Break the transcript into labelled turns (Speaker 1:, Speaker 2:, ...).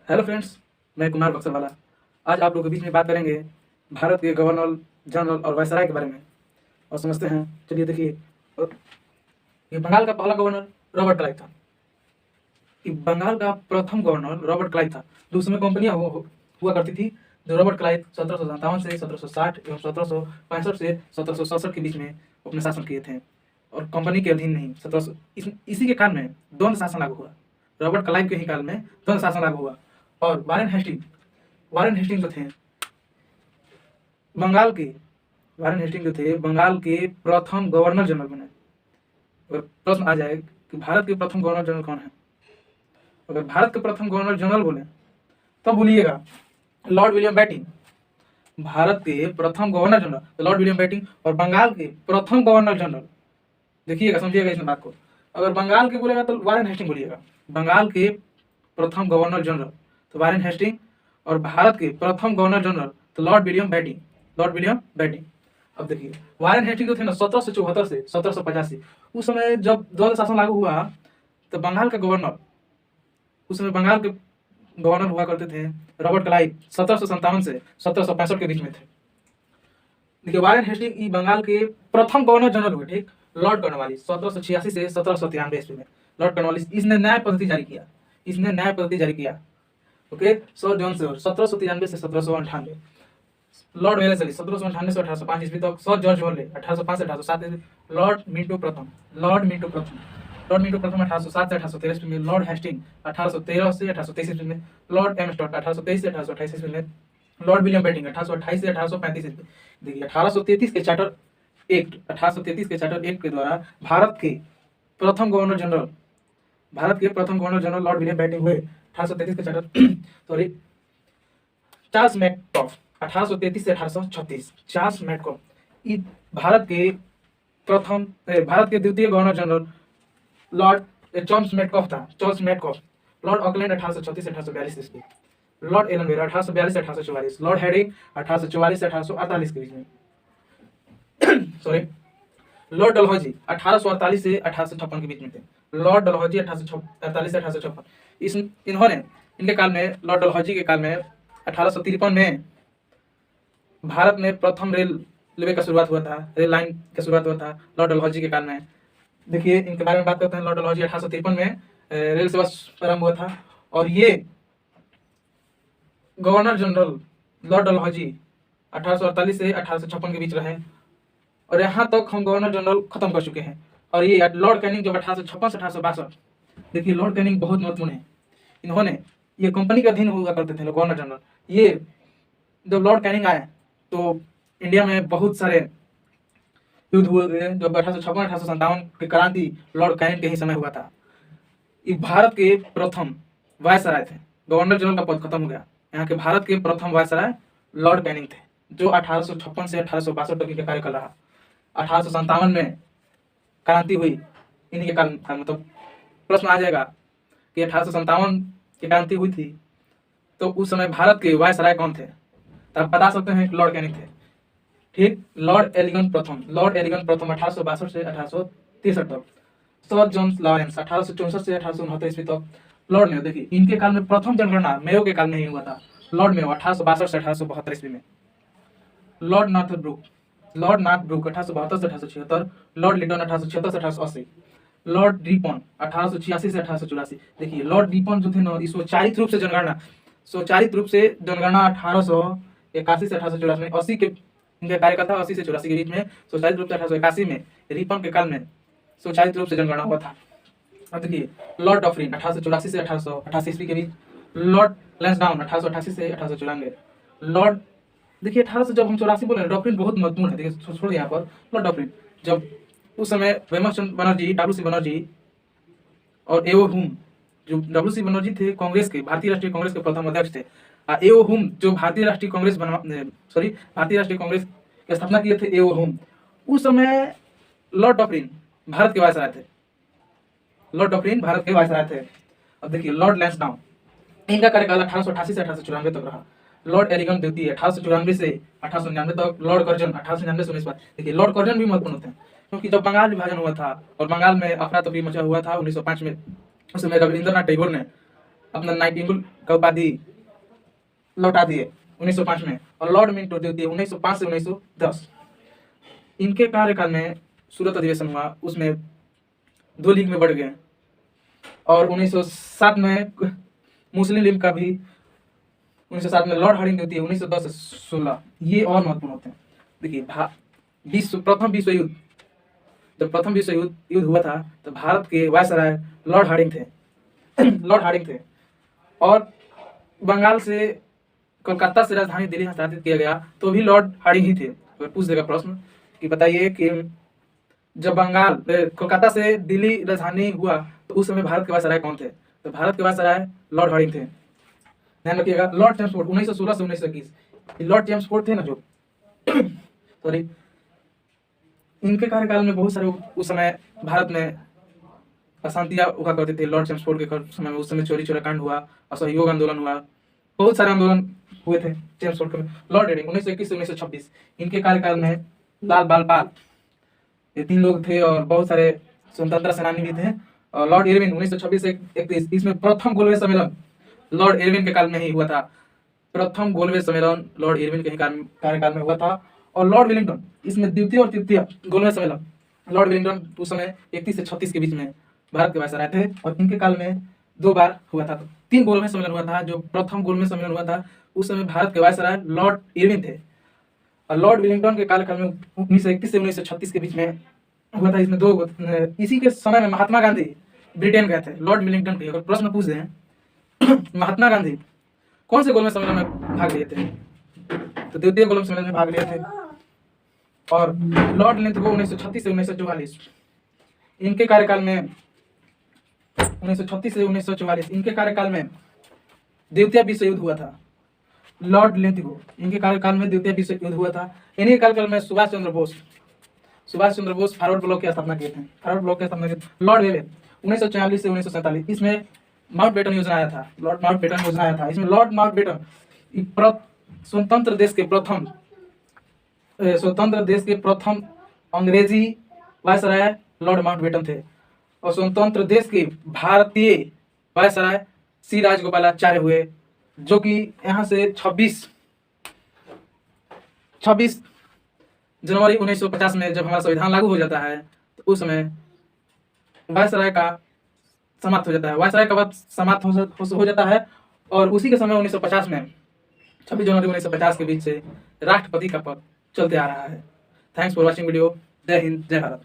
Speaker 1: Hello friends, मैं कुमार बक्सरवाला। आज आप लोगों के बीच में बात करेंगे भारत के गवर्नर जनरल और वायसराय के बारे में और समझते हैं। चलिए देखिए, ये बंगाल का पहला गवर्नर रॉबर्ट क्लाइव था। ये बंगाल का प्रथम गवर्नर रॉबर्ट क्लाइव था। जो उसमें कंपनियां हुआ करती थी। जो रॉबर्ट क्लाइव 1757 से 1760 एवं 1765 से 1767 के बीच में अपने शासन किए थे और कंपनी के अधीन नहीं। इसी के काल में द्वंद्व शासन लागू हुआ। रॉबर्ट क्लाइव के ही काल में द्वंद्व शासन लागू हुआ और वारेन हेस्टिंग जो थे बंगाल के वारेन हेस्टिंग जो थे बंगाल के प्रथम गवर्नर जनरल बने। अगर प्रश्न आ जाए कि भारत के प्रथम गवर्नर जनरल कौन है, अगर भारत के प्रथम गवर्नर जनरल बोले तो बोलिएगा लॉर्ड विलियम बेटिंग। भारत के प्रथम governor general lord William Bentinck और बंगाल के प्रथम गवर्नर जनरल, देखिएगा समझिएगा इस बात को। अगर बंगाल के बोलेगा तो वारेन हेस्टिंग बोलिएगा। बंगाल के प्रथम गवर्नर जनरल तो वारेन हेस्टिंग और भारत के प्रथम गवर्नर जनरल तो लॉर्ड विलियम बेटिंग। अब देखिए, वारेन हेस्टिंग जो थे ना 1774 से 1785, उस समय जब द्वंद्व शासन लागू हुआ तो बंगाल के गवर्नर हुआ करते थे रॉबर्ट क्लाइव 1757 से 1765 के बीच में थे। देखिए, वारेन हेस्टिंग बंगाल के प्रथम गवर्नर जनरल हुए, ठीक। लॉर्ड कॉर्नवालिस 1786 से 1793 ईस्वी में लॉर्ड कॉर्नवालिस इसने न्याय पद्धति जारी किया। ओके, सर जॉन सेवर 1793 से 1798, लॉर्ड वेलेस्ली 1798 से 1805 ईस्वी तक, सर जॉर्ज वर्ले 1805 से 1807 ईस्वी, लॉर्ड मिंटो प्रथम 1807 से 1813 ईस्वी में, लॉर्ड हेस्टिंग 1813 से 1823 ईस्वी में, लॉर्ड एम स्टॉट 1823 से 1828 ईस्वी में, लॉर्ड विलियम बेटिंग 1828 से 1835 ईस्वी। देखिए, 1833 के चार्टर एक्ट के द्वारा भारत के प्रथम governor general lord William Bentinck हुए। 1833 के चार्टर सॉरी चार्ल्स मैककॉफ 1833 से 1836, चार्ल्स मैककॉफ भारत के द्वितीय governor general lord Charles Metcalfe, lord Auckland 1836 से 1842 ईस्वी, लॉर्ड एलनवेरा 1842 से 1844, लॉर्ड हेडिंग 1844 से 1848 के बीच में, सॉरी, लॉर्ड डलहौजी 1848 से 1856 के बीच में थे। लॉर्ड डलहौजी 1848 से 1856, इनके काल में, लॉर्ड डलहौजी के काल में 1853 में भारत में प्रथम रेलवे का शुरुआत हुआ था, रेल लाइन का शुरुआत हुआ था लॉर्ड डलहौजी के काल में। देखिए, इनके बारे में बात करते हैं। लॉर्ड डलहौजी 1853 में रेल सेवा प्रारंभ हुआ था और ये गवर्नर जनरल लॉर्ड डलहौजी 1848 से 1856 के बीच रहे और यहाँ तक हम गवर्नर जनरल खत्म कर चुके हैं। और ये लॉर्ड कैनिंग जो 1856 से 1862, देखिए लॉर्ड कैनिंग बहुत महत्वपूर्ण है। इन्होंने ये कंपनी के अधीन हुआ करते थे गवर्नर जनरल। ये जब लॉर्ड कैनिंग आए तो इंडिया में बहुत सारे युद्ध हुए थे। जब 1856-1857 की क्रांति लॉर्ड कैनिंग के ही समय हुआ था। ये भारत के प्रथम वायसराय थे। गवर्नर जनरल का पद खत्म हो गया। यहाँ के भारत के प्रथम वायसराय लॉर्ड कैनिंग थे, जो 1856 से 1862 तक के कार्यकाल रहा। 1857 में क्रांति हुई इन्हीं के कारण। मतलब प्रश्न आ जाएगा कि 1857 की क्रांति हुई थी तो उस समय भारत के वायसराय कौन थे, तो आप बता सकते हैं कि लॉर्ड कैनिंग थे, ठीक। लॉर्ड एलिगन प्रथम 1862 से 1863 तक, सर जॉन लॉरेंस 1864 से 1869 ईस्वी तक, लॉर्ड मेयो। देखिए, इनके काल में प्रथम जनगणना मेयो के काल में ही हुआ था। लॉर्ड मेयो 1862 से 1872 ईस्वी में, लॉर्ड नॉर्थ ब्रुक 1872 से 1876, लॉर्ड लिटन 1876 से 1880, लॉर्ड रिपन 1886 से 1884। देखिए, लॉर्ड रिपन जो थे ना, स्वचालित रूप से जनगणना 1881 से 1884 में, 80 के इनका कार्यकाल था, 80 से 84 के बीच में स्वचालित रूप से 1881 में रिपन के काल में स्वचालित रूप से जनगणना हुआ था। अब देखिए, लॉर्ड डॉफरिन 1884 से 1888 ईस्वी के बीच, लॉर्ड लैंसडाउन 1888 से 1894, लॉर्ड, देखिए 1800 जब हम 84 बोले, डॉक्ट्रिन बहुत महत्वपूर्ण है। देखिए छोड़ यहाँ पर लॉर्ड डॉक्ट्रिन, जब उस समय वेमरचंद बनर्जी, डब्ल्यू.सी. बनर्जी और एओ हुम, जो डब्ल्यू.सी. बनर्जी थे कांग्रेस के, भारतीय राष्ट्रीय कांग्रेस के प्रथम अध्यक्ष थे, एओ हुम जो भारतीय राष्ट्रीय कांग्रेस की स्थापना किए थे, एओ हुम, उस समय लॉर्ड डॉक्ट्रिन भारत के वायसराय थे। अब देखिए, लॉर्ड लैंसडाउन, इनका कार्यकाल 1888 से 1894 तक रहा। लॉर्ड एलिगन द्वितीय 1894 से 1899 तक, लॉर्ड कर्जन 1899 से 1905। देखिए, लॉर्ड कर्जन भी महत्वपूर्ण होते हैं क्योंकि जब बंगाल विभाजन हुआ था और बंगाल में अफरा तफरी मचा हुआ था 1905 में, उस समय रविंद्रनाथ टैगोर ने अपना नाइटिंगेल का उपाधि लौटा दिए 1905 में, और लॉर्ड मिंटो द्वितीय 1905 से 1910। इनके कार्यकाल में सूरत अधिवेशन हुआ, उसमें 2 लीग में बढ़ गए, और 1907 में मुस्लिम लीग का भी 1907 में लॉर्ड हार्डिंग द्वितीय 1910 से 16। ये और महत्वपूर्ण होते हैं। देखिए प्रथम विश्व युद्ध, जब प्रथम विश्व युद्ध हुआ था तो भारत के वायसराय लॉर्ड हार्डिंग थे लॉर्ड हार्डिंग थे, और बंगाल से कोलकाता से राजधानी दिल्ली हस्तांतरित किया गया तो भी लॉर्ड हार्डिंग ही थे। तो पूछ देगा प्रश्न कि बताइए कि जब कोलकाता से दिल्ली राजधानी हुआ तो उस समय भारत के वायसराय कौन थे? तो भारत के वायसराय लॉर्ड हार्डिंग थे। ध्यान रखिएगा, लॉर्ड चेम्सफोर्ड 1916 से 1921, लॉर्ड चेम्सफोर्ड थे ना जो सॉरी, इनके कार्यकाल में बहुत सारे उस समय भारत में अशांतियां हुआ करती थी। लॉर्ड चेम्सफोर्ड के समय में उस समय चोरी कांड हुआ, असहयोग आंदोलन हुआ, बहुत सारे आंदोलन हुए थे चेम्सफोर्ड के। लॉर्ड एडिंग 1921 से 1926, इनके कार्यकाल में लाल बाल पाल, ये 3 लोग थे, और बहुत सारे स्वतंत्रता सेनानी भी थे। और लॉर्ड इरविन 1926 से 31, इसमें प्रथम गोलवेज सम्मेलन लॉर्ड इरविन के काल में ही हुआ था। प्रथम गोलवेज सम्मेलन लॉर्ड इरविन के कार्यकाल में हुआ था। और लॉर्ड विलिंगटन, इसमें द्वितीय और तृतीय गोलवेज सम्मेलन, लॉर्ड विलिंगटन उस समय 31 से 36 के बीच में भारत के वायसराय थे, और इनके काल में 2 बार हुआ था। तो 3 गोलमेज सम्मेलन हुआ था। जो प्रथम गोलमेज सम्मेलन हुआ था उस समय भारत के वायसराय लॉर्ड इरविन थे, और लॉर्ड विलिंगटन के कार्यकाल में 1931 से 1936 के बीच में हुआ था। इसमें 2, इसी के समय में महात्मा गांधी ब्रिटेन गए थे लॉर्ड विलिंगटन के। अगर प्रश्न पूछ दें महात्मा गांधी कौन से गोलमेज सम्मेलन में भाग लिए थे? तो द्वितीय गोलमेज सम्मेलन में भाग लिए थे। और लॉर्ड लिंथगो 1936 से 1944, इनके कार्यकाल में 1936 से 1944, इनके कार्यकाल में द्वितीय विश्व युद्ध हुआ था। लॉर्ड लिंथगो, इनके कार्यकाल में द्वितीय विश्व युद्ध हुआ था। इन्हीं कार्यकाल में सुभाष चंद्र बोस फॉरवर्ड ब्लॉक की स्थापना किए थे। लॉर्ड वेवे 1944 से 1947, इसमें माउंटबेटन योजना आया था। इसमें लॉर्ड माउंटबेटन स्वतंत्र देश के प्रथम अंग्रेजी वायसराय लॉर्ड माउंटबेटन थे, और स्वतंत्र देश के भारतीय वायसराय सी राजगोपालाचार्य हुए, जो कि यहाँ से 26 जनवरी 1950 में जब हमारा संविधान लागू हो जाता है तो उस समय वायसराय का समाप्त हो जाता है। वायसराय का वक्त समाप्त हो जाता है, और उसी के समय 1950 में 26 जनवरी 1950 के बीच से राष्ट्रपति का पद चलते आ रहा है। Thanks for watching video. जय हिंद, जय भारत।